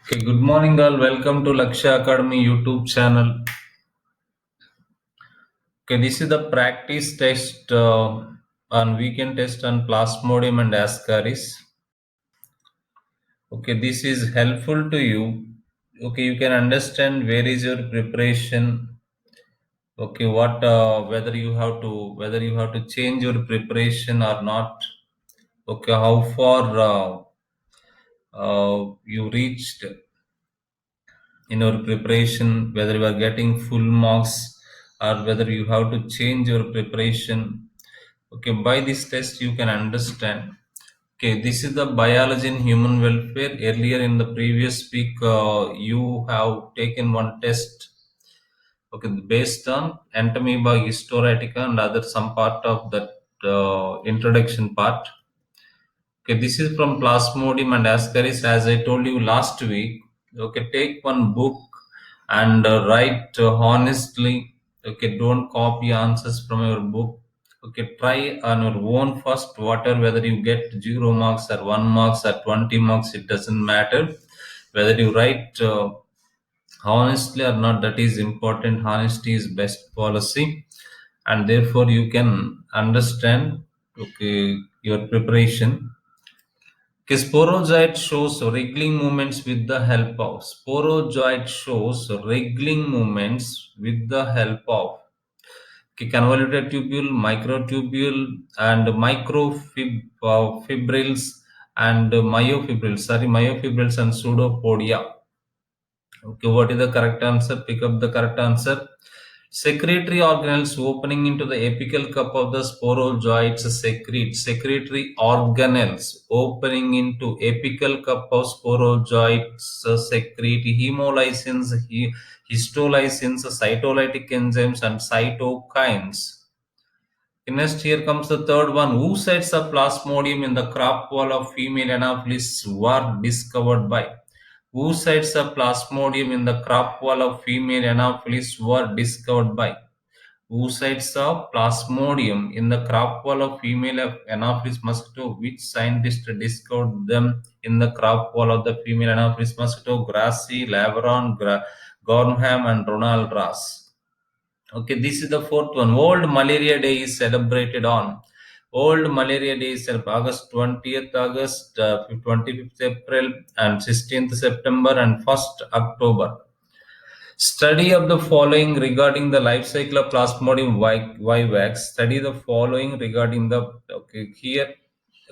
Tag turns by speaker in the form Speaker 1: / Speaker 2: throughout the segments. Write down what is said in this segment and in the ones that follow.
Speaker 1: Okay, good morning, all. Welcome to Lakshya Academy YouTube channel. Okay, this is the practice test on weekend test on Plasmodium and Ascaris. Okay, this is helpful to you. Okay, you can understand where is your preparation. Okay, what whether you have to change your preparation or not. Okay, how far you reached in your preparation, whether you are getting full marks or whether you have to change your preparation. Okay, by this test you can understand. Okay, this is the biology and human welfare. Earlier in the previous week, you have taken one test. Okay, based on Entamoeba historatica and other some part of that introduction part. Okay, this is from Plasmodium and Ascaris, as I told you last week. Okay, take one book and write honestly. Okay, don't copy answers from your book. Okay, try on your own first. Whether you get 0 marks or 1 marks or 20 marks, it doesn't matter. Whether you write honestly or not, that is important. Honesty is best policy, and therefore you can understand. Okay, your preparation. Okay, sporozoite shows wriggling movements with the help of. Sporozoite shows wriggling movements with the help of. Okay, convoluted tubule, microtubule, and microfibrils and myofibrils. Sorry, myofibrils and pseudopodia. Okay, what is the correct answer? Pick up the correct answer. Secretory organelles opening into the apical cup of the sporozoites secrete. Secretory organelles opening into apical cup of sporozoites secrete hemolysins, histolysins, cytolytic enzymes, and cytokines. Next, here comes the third one. Oocytes of Plasmodium in the crop wall of female Anopheles were discovered by. Oocytes of Plasmodium in the crop wall of female Anopheles were discovered by. Oocytes of Plasmodium in the crop wall of female Anopheles mosquito. Which scientist discovered them in the crop wall of the female Anopheles mosquito? Grassi, Laveron, Gornham, and Ronald Ross. Okay, this is the fourth one. World Malaria Day is celebrated on. World Malaria Day is August 20th, 25th April, and 16th September, and 1st October. Study of the following regarding the life cycle of Plasmodium vivax. Study the following regarding the. Okay, here.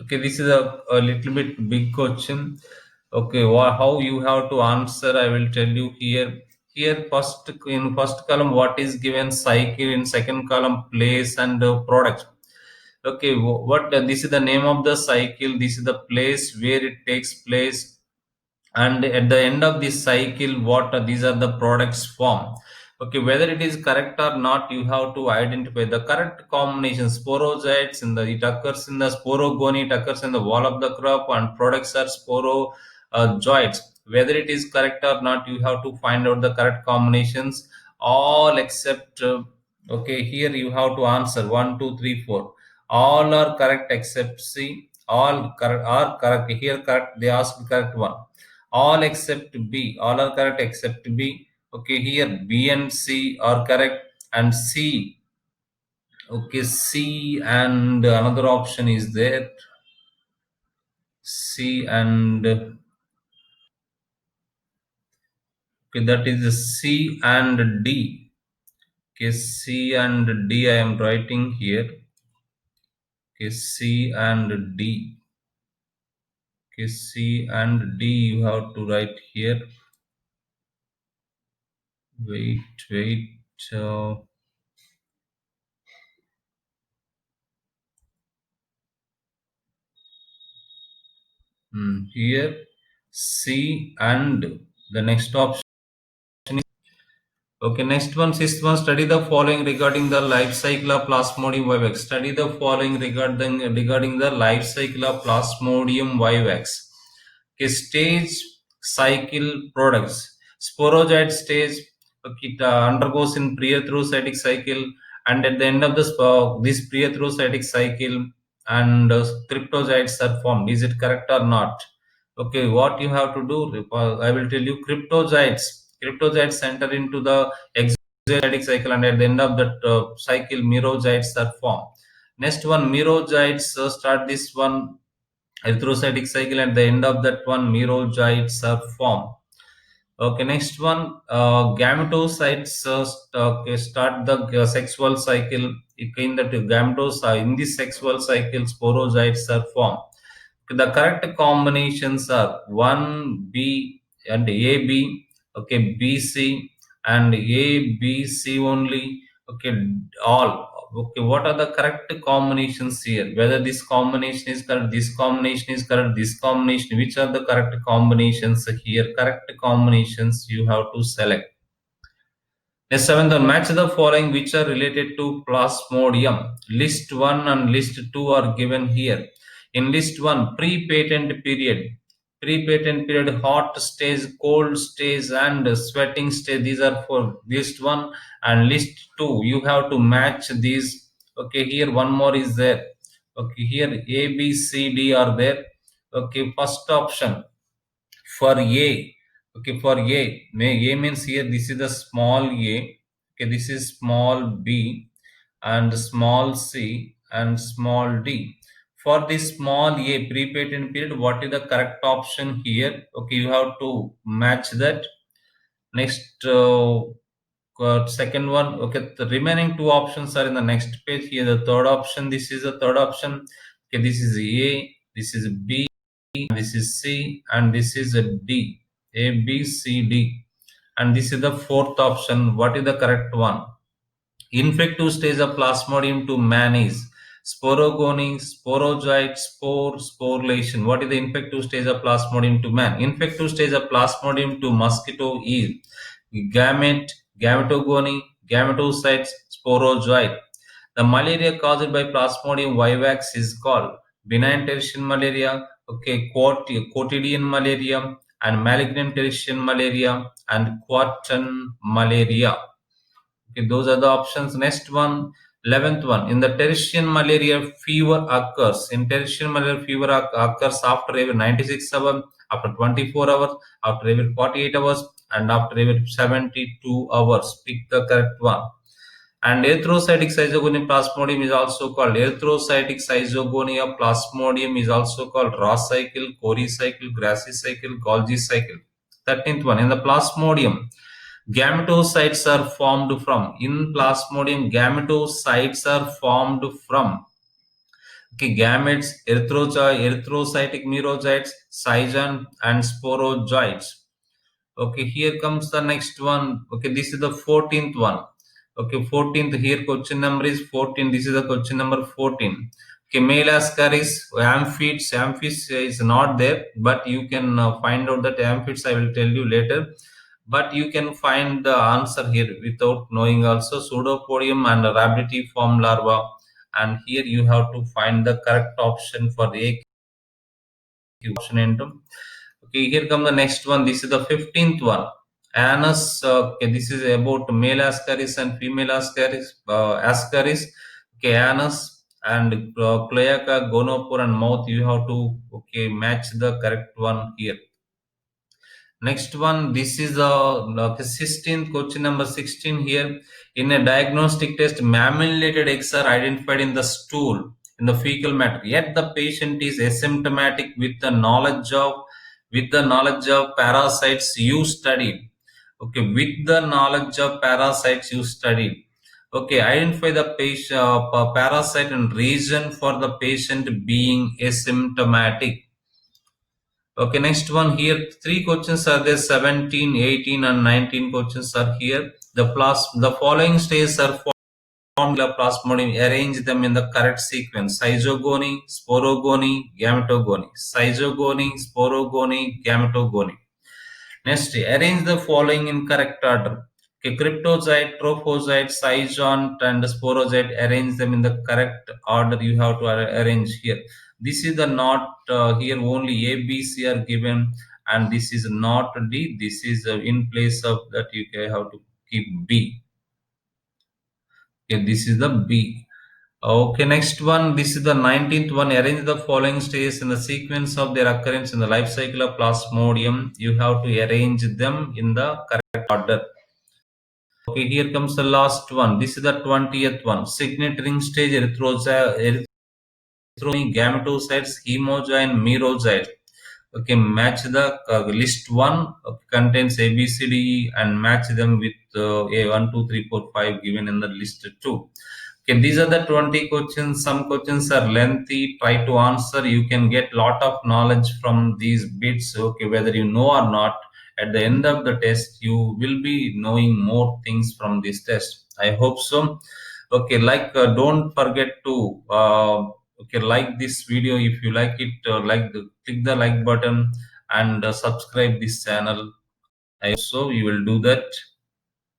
Speaker 1: Okay, this is a little bit big question. Okay, how you have to answer, I will tell you here. Here, first in first column, what is given cycle. In second column, place and product. Okay, what this is the name of the cycle. This is the place where it takes place, and at the end of this cycle, what these are the products form. Okay, whether it is correct or not, you have to identify the correct combination. Sporozoites in the it occurs in the sporogony, it occurs in the wall of the crop, and products are sporozoites. Whether it is correct or not, you have to find out the correct combinations. All except okay, here you have to answer 1 2 3 4. All are correct except C. All correct are correct. Here correct, they asked correct one. All except B. All are correct except B. Okay, here B and C are correct, and C. Okay, C and another option is there. C and okay, that is C and D. Okay, C and D I am writing here. Okay, C and D. Okay, C and D you have to write here. Wait. Here C and the next option. Okay, next one, sixth one. Study the following regarding the life cycle of Plasmodium vivax. Study the following regarding the life cycle of Plasmodium vivax. Okay, stage cycle products. Sporozoite stage, okay, it undergoes in pre-erythrocytic cycle, and at the end of this pre-erythrocytic cycle, and cryptozoites are formed. Is it correct or not? Okay, what you have to do, I will tell you cryptozoites. Cryptozoites enter into the exotic cycle, and at the end of that cycle, merozoites are formed. Next one, merozoites start this one erythrocytic cycle, and at the end of that one, merozoites are formed. Okay, next one, gametocytes start the sexual cycle. In the gametos, in this sexual cycle, sporozoites are formed. The correct combinations are 1B and AB, okay, BC and ABC only, okay, all. Okay, what are the correct combinations here? Whether this combination is correct, this combination is correct, this combination, which are the correct combinations here? Correct combinations you have to select. The seventh one, match the following which are related to Plasmodium. List 1 and list 2 are given here. In list 1, pre-patent period. Pre-patent period, hot stage, cold stage, and sweating stage. These are for list 1 and list 2. You have to match these. Okay, here one more is there. Okay, here A, B, C, D are there. Okay, first option for A. Okay, for A, A means here this is the small a. Okay, this is small b and small c and small d. For this small a pre-patent period, what is the correct option here? Okay, you have to match that. Next, second one. Okay, the remaining two options are in the next page. Here, the third option. This is the third option. Okay, this is A. This is B. This is C, and this is a D. A, B, C, D. And this is the fourth option. What is the correct one? Infective stage of Plasmodium to man is sporogony, sporozoite, spore, sporulation. What is the infective stage of Plasmodium to man? Infective stage of Plasmodium to mosquito is gamete, gametogony, gametocytes, sporozoite. The malaria caused by Plasmodium vivax is called benign tertian malaria, okay, quotidian malaria, and malignant tertian malaria, and quartan malaria. Okay, those are the options. Next one, 11th one. In the tertian malaria, fever occurs. In tertian malaria, fever occurs after every 96 hours, after 24 hours, after every 48 hours, and after every 72 hours. Pick the correct one. And erythrocytic cystogonia plasmodium is also called erythrocytic cystogonia plasmodium is also called Ross cycle, Cori cycle, Grassi cycle, Golgi cycle. 13th one, in the plasmodium, gametocytes are formed from. In Plasmodium, gametocytes are formed from. Okay, gametes, erythrocytic merozoites, cygon, and sporozoites. Okay, here comes the next one. Okay, this is the 14th one. Okay, 14th, here question number is 14. This is the question number 14. Okay, male ascaris, amphis is not there, but you can find out that amphis I will tell you later. But you can find the answer here without knowing also pseudopodium and rhabditiform larva. And here you have to find the correct option for A option into. Okay, here come the next one. This is the 15th one. Anus. Okay, this is about male ascaris and female ascaris. Ascaris. Okay, anus and cloaca, gonopore, and mouth. You have to match the correct one here. Next one, this is the 16th question number 16 here. In a diagnostic test, mammillated eggs are identified in the stool, in the fecal matter. Yet the patient is asymptomatic with the knowledge of parasites you studied. Okay, with the knowledge of parasites you studied. Okay, identify the patient parasite and reason for the patient being asymptomatic. Okay, next one here. Three questions are there, 17, 18, and 19 questions are here. The following stages are formed in plasmodium. Arrange them in the correct sequence. Zygogony, sporogony, gametogony. Zygogony, sporogony, gametogony. Next, arrange the following in correct order. Okay, cryptozoite, trophozoite, zygon, and sporozoite. Arrange them in the correct order. You have to arrange here. This is the not here only A, B, C are given, and this is not D. This is in place of that you have to keep B. Okay, this is the B. Okay, next one. This is the 19th one. Arrange the following stages in the sequence of their occurrence in the life cycle of Plasmodium. You have to arrange them in the correct order. Okay, here comes the last one. This is the 20th one. Signet ring stage, erythrozoa, gametocytes, hemozoa, and merozoite. Okay, match the list one contains A, B, C, D, E, and match them with A 1, 2, 3, 4, 5 given in the list 2. Okay, these are the 20 questions. Some questions are lengthy. Try to answer. You can get lot of knowledge from these bits. Okay, whether you know or not, at the end of the test, you will be knowing more things from this test. I hope so. Okay, don't forget to okay, like this video if you like it. Click the like button and subscribe this channel. I hope so you will do that.